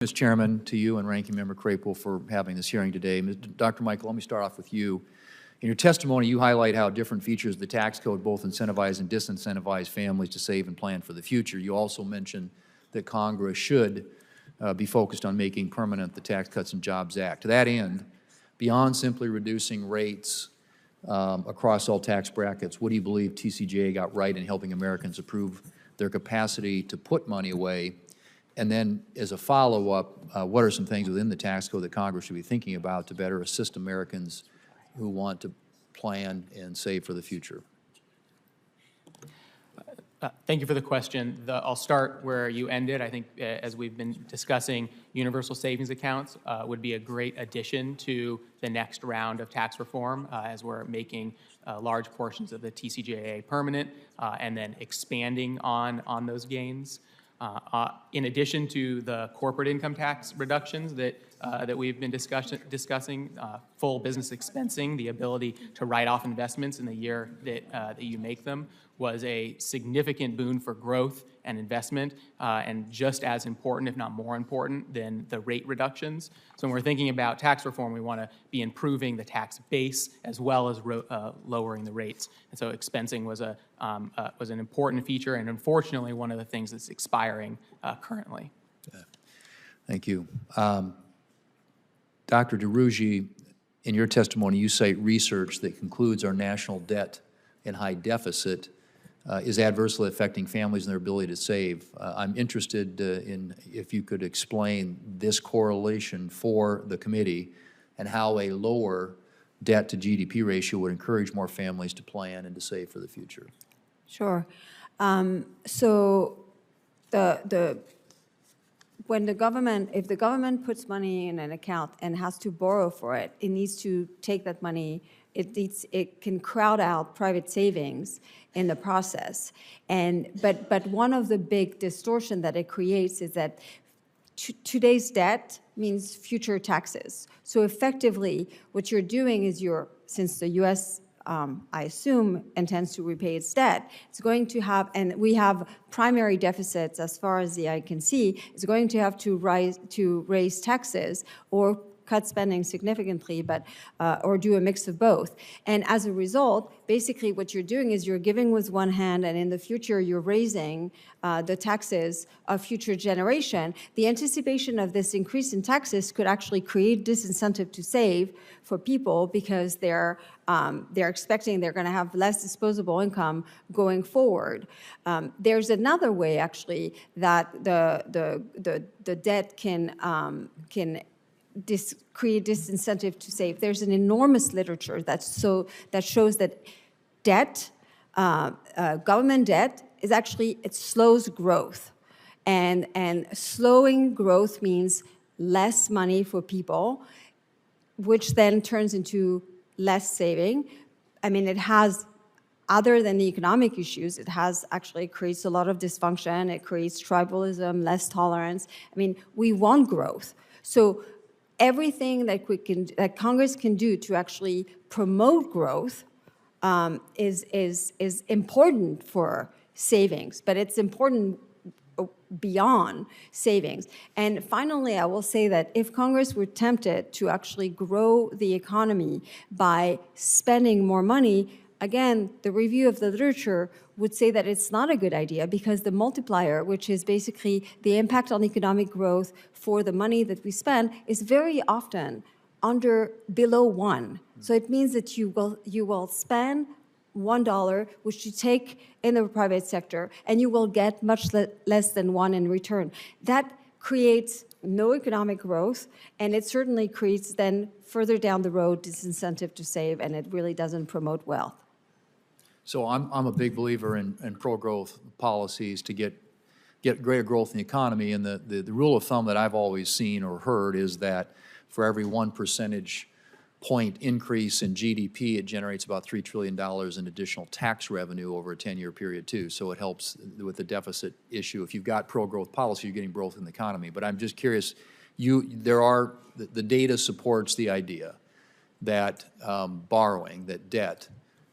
Mr. Chairman, to you and Ranking Member Crapo for having this hearing today. Dr. Michael, let me start off with you. In your testimony, you highlight how different features of the tax code both incentivize and disincentivize families to save and plan for the future. You also mentioned that Congress should be focused on making permanent the Tax Cuts and Jobs Act. To that end, beyond simply reducing rates across all tax brackets, what do you believe TCJA got right in helping Americans improve their capacity to put money away? And then, as a follow-up, what are some things within the tax code that Congress should be thinking about to better assist Americans who want to plan and save for the future? Thank you for the question. I'll start where you ended. I think, as we've been discussing, universal savings accounts would be a great addition to the next round of tax reform, as we're making large portions of the TCJA permanent and then expanding on those gains. In addition to the corporate income tax reductions that we've been discussing, full business expensing, the ability to write off investments in the year that you make them, was a significant boon for growth and investment, and just as important, if not more important, than the rate reductions. So when we're thinking about tax reform, we want to be improving the tax base as well as lowering the rates. And so expensing was an important feature, and unfortunately, one of the things that's expiring currently. Thank you. Dr. DeRugy, in your testimony, you cite research that concludes our national debt and high deficit is adversely affecting families and their ability to save. I'm interested in if you could explain this correlation for the committee and how a lower debt to GDP ratio would encourage more families to plan and to save for the future. Sure. So when the government, if the government puts money in an account and has to borrow for it, it needs to take that money. It can crowd out private savings in the process. But one of the big distortion that it creates is that today's debt means future taxes. So effectively, what you're doing is since the U.S. I assume, intends to repay its debt, it's going to have, and we have primary deficits as far as the eye can see, it's going to have to raise taxes or cut spending significantly, or do a mix of both. And as a result, basically what you're doing is you're giving with one hand, and in the future you're raising the taxes of future generation. The anticipation of this increase in taxes could actually create disincentive to save for people because they're expecting they're going to have less disposable income going forward. There's another way actually that the debt can create disincentive to save. There's an enormous literature that shows that debt, government debt, is actually, it slows growth. And slowing growth means less money for people, which then turns into less saving. I mean, it has, other than the economic issues, it has actually creates a lot of dysfunction. It creates tribalism, less tolerance. I mean, we want growth. So everything that Congress can do to actually promote growth is important for savings, but it's important beyond savings. And finally, I will say that if Congress were tempted to actually grow the economy by spending more money, again, the review of the literature would say that it's not a good idea because the multiplier, which is basically the impact on economic growth for the money that we spend, is very often below 1. So it means that you will spend $1, which you take in the private sector, and you will get much less than 1 in return. That creates no economic growth, and it certainly creates then further down the road disincentive to save, and it really doesn't promote wealth. So I'm a big believer in pro-growth policies to get greater growth in the economy, and the rule of thumb that I've always seen or heard is that for every 1 percentage point increase in GDP, it generates about $3 trillion in additional tax revenue over a 10-year period too. So it helps with the deficit issue. If you've got pro-growth policy, you're getting growth in the economy. But I'm just curious, the data supports the idea that borrowing, that debt,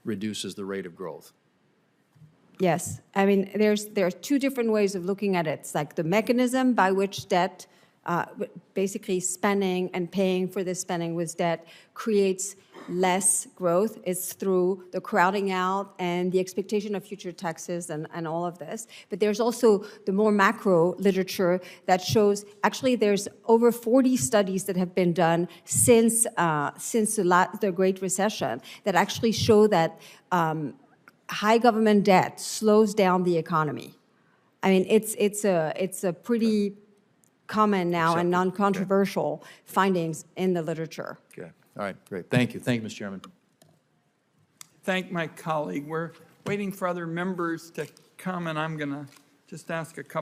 reduces the rate of growth. Yes, I mean, there are two different ways of looking at it. It's like the mechanism by which debt basically spending and paying for this spending with debt creates less growth. It's through the crowding out and the expectation of future taxes and all of this. But there's also the more macro literature that shows, actually there's over 40 studies that have been done since the Great Recession that actually show that high government debt slows down the economy. I mean, it's a pretty common now and non-controversial findings in the literature. Okay. All right, great. Thank you. Thank you, Mr. Chairman. Thank my colleague. We're waiting for other members to come, and I'm going to just ask a couple